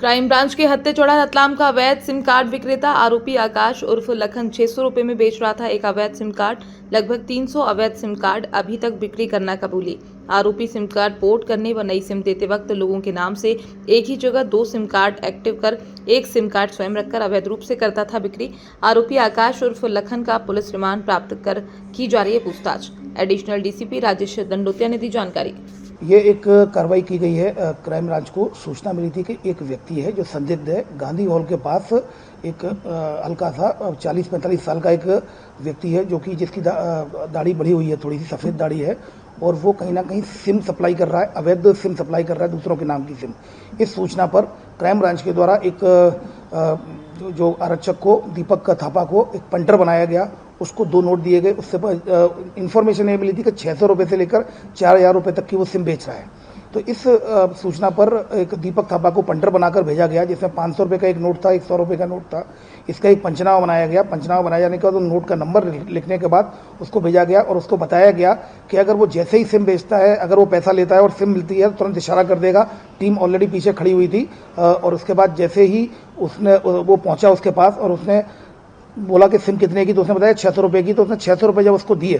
Crime branch के हत्थे चौड़ा रतलाम का अवैध सिम कार्ड विक्रेता आरोपी आकाश उर्फ लखन 600 रुपए में बेच रहा था एक अवैध सिम कार्ड। लगभग 300 अवैध सिम कार्ड अभी तक बिक्री करना कबूली। आरोपी सिम कार्ड पोर्ट करने व नई सिम देते वक्त लोगों के नाम से एक ही जगह 2 सिम कार्ड एक्टिव कर एक सिम कार्ड स्वयं रखकर अवैध रूप से करता था बिक्री। आरोपी आकाश उर्फ लखन का पुलिस रिमांड प्राप्त कर की जा रही है पूछताछ। एडिशनल डीसीपी राजेश दंडोतिया ने दी जानकारी। ये एक कार्रवाई की गई है। क्राइम ब्रांच को सूचना मिली थी कि एक व्यक्ति है जो संदिग्ध है। गांधी हॉल के पास एक हल्का सा 40-45 साल का एक व्यक्ति है जो कि जिसकी दाढ़ी बढ़ी हुई है, थोड़ी सी सफ़ेद दाढ़ी है, और वो कहीं ना कहीं सिम सप्लाई कर रहा है, अवैध सिम सप्लाई कर रहा है दूसरों के नाम की सिम। इस सूचना पर क्राइम ब्रांच के द्वारा एक जो आरक्षक को दीपक थापा को एक पंटर बनाया गया, उसको 2 नोट दिए गए। उससे इंफॉर्मेशन ये मिली थी कि 600 रुपये से लेकर 4000 रुपये तक की वो सिम बेच रहा है। तो इस सूचना पर एक दीपक थापा को पंटर बनाकर भेजा गया, जिसमें 500 रुपये का एक नोट था, 100 रुपये का नोट था। इसका एक पंचनामा बनाया गया। पंचनामा बनाए जाने के बाद नोट का नंबर लिखने के बाद उसको भेजा गया और उसको बताया गया कि अगर वो जैसे ही सिम बेचता है, अगर वो पैसा लेता है और सिम मिलती है तो तुरंत इशारा कर देगा। टीम ऑलरेडी पीछे खड़ी हुई थी और उसके बाद जैसे ही वो पहुंचा उसके पास और उसने बोला कि सिम कितने की, तो उसने बताया 600 रुपये की। तो उसने 600 रुपये जब उसको दिए,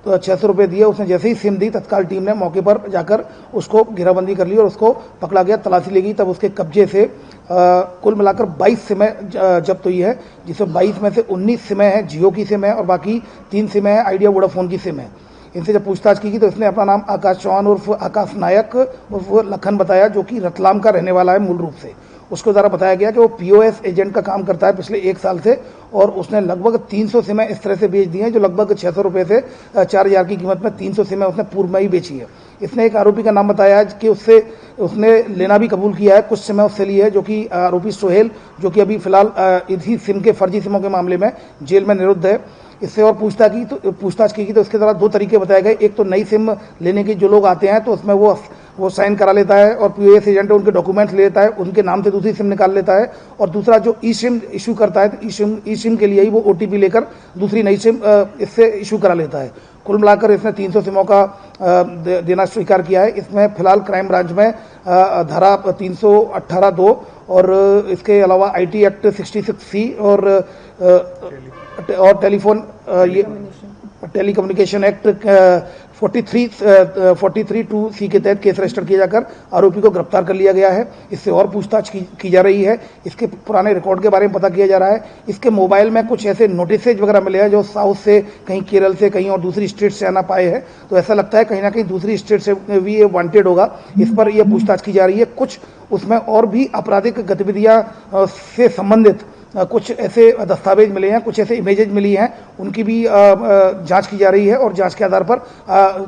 तो 600 रुपये दिए, उसने जैसे ही सिम दी तत्काल टीम ने मौके पर जाकर उसको घेराबंदी कर ली और उसको पकड़ा गया, तलाशी ली गई। तब उसके कब्जे से कुल मिलाकर 22 सिमें जब्त हुई है, जिसमें 22 में से 19 सिमें हैं जियो की सिम है और बाकी 3 सिमें हैं आइडिया वोडाफोन की सिम है। इनसे जब पूछताछ की गई तो इसने अपना नाम आकाश चौहान उर्फ आकाश नायक उर्फ लखन बताया, जो कि रतलाम का रहने वाला है मूल रूप से। उसके द्वारा बताया गया कि वो पीओएस एजेंट का काम करता है पिछले 1 साल से और उसने लगभग 300 सिमें इस तरह से बेच दी हैं, जो लगभग 600 रुपये से 4000 की कीमत में 300 सिमें उसने पूर्व में ही बेची है। इसने एक आरोपी का नाम बताया कि उसने लेना भी कबूल किया है, कुछ सिमें उससे ली है, जो कि आरोपी सोहेल, जो कि अभी फिलहाल इसी सिम के फर्जी सिमों के मामले में जेल में निरुद्ध है। इससे और पूछताछ की गई तो इसके द्वारा 2 तरीके बताए गए। एक तो नई सिम लेने के जो लोग आते हैं तो उसमें वो साइन करा लेता है और पीओएस एजेंट उनके डॉक्यूमेंट्स ले लेता है, उनके नाम से दूसरी सिम निकाल लेता है। और दूसरा जो ई सिम इशू करता है, तो ई सिम के लिए ही वो ओटीपी लेकर दूसरी नई सिम इससे इशू करा लेता है। कुल मिलाकर इसने 300 सिमों का देना स्वीकार किया है। इसमें फिलहाल क्राइम ब्रांच में धारा 318(2) और इसके अलावा IT एक्ट 66C और टेलीकम्युनिकेशन एक्ट 43(2)C के तहत केस रजिस्टर किया जाकर आरोपी को गिरफ्तार कर लिया गया है। इससे और पूछताछ की जा रही है। इसके पुराने रिकॉर्ड के बारे में पता किया जा रहा है। इसके मोबाइल में कुछ ऐसे नोटिसेज वगैरह मिले हैं जो साउथ से, कहीं केरल से, कहीं और दूसरी स्टेट से आना पाए हैं। तो ऐसा लगता है कहीं ना कहीं दूसरी स्टेट से भी ये वांटेड होगा। इस पर यह पूछताछ की जा रही है। कुछ उसमें और भी आपराधिक गतिविधियां से संबंधित कुछ ऐसे दस्तावेज मिले हैं, कुछ ऐसे इमेजेज मिली हैं, उनकी भी जांच की जा रही है और जांच के आधार पर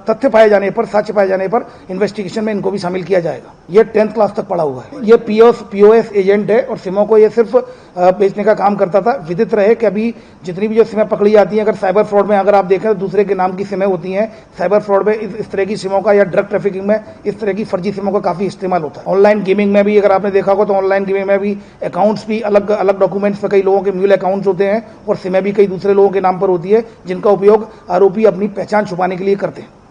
तथ्य पाए जाने पर, साक्ष्य पाए जाने पर इन्वेस्टिगेशन में इनको भी शामिल किया जाएगा। ये 10th क्लास तक पढ़ा हुआ है। ये पीओएस एजेंट है और सिमों को ये सिर्फ बेचने का काम करता था। विदित रहे कि अभी जितनी भी जो सिमें पकड़ी जाती हैं, अगर साइबर फ्रॉड में अगर आप देखें तो दूसरे के नाम की सिमें होती हैं। साइबर फ्रॉड में इस तरह की सिमों का या ड्रग ट्रैफिकिंग में इस तरह की फर्जी सिमों का काफी इस्तेमाल होता है। ऑनलाइन गेमिंग में भी अगर आपने देखा होगा तो ऑनलाइन गेमिंग में भी अकाउंट्स भी अलग अलग डॉक्यूमेंट्स पर कई लोगों के म्यूल अकाउंट्स होते हैं और सिमें भी कई दूसरे लोगों के नाम पर होती है, जिनका उपयोग आरोपी अपनी पहचान छुपाने के लिए करते हैं।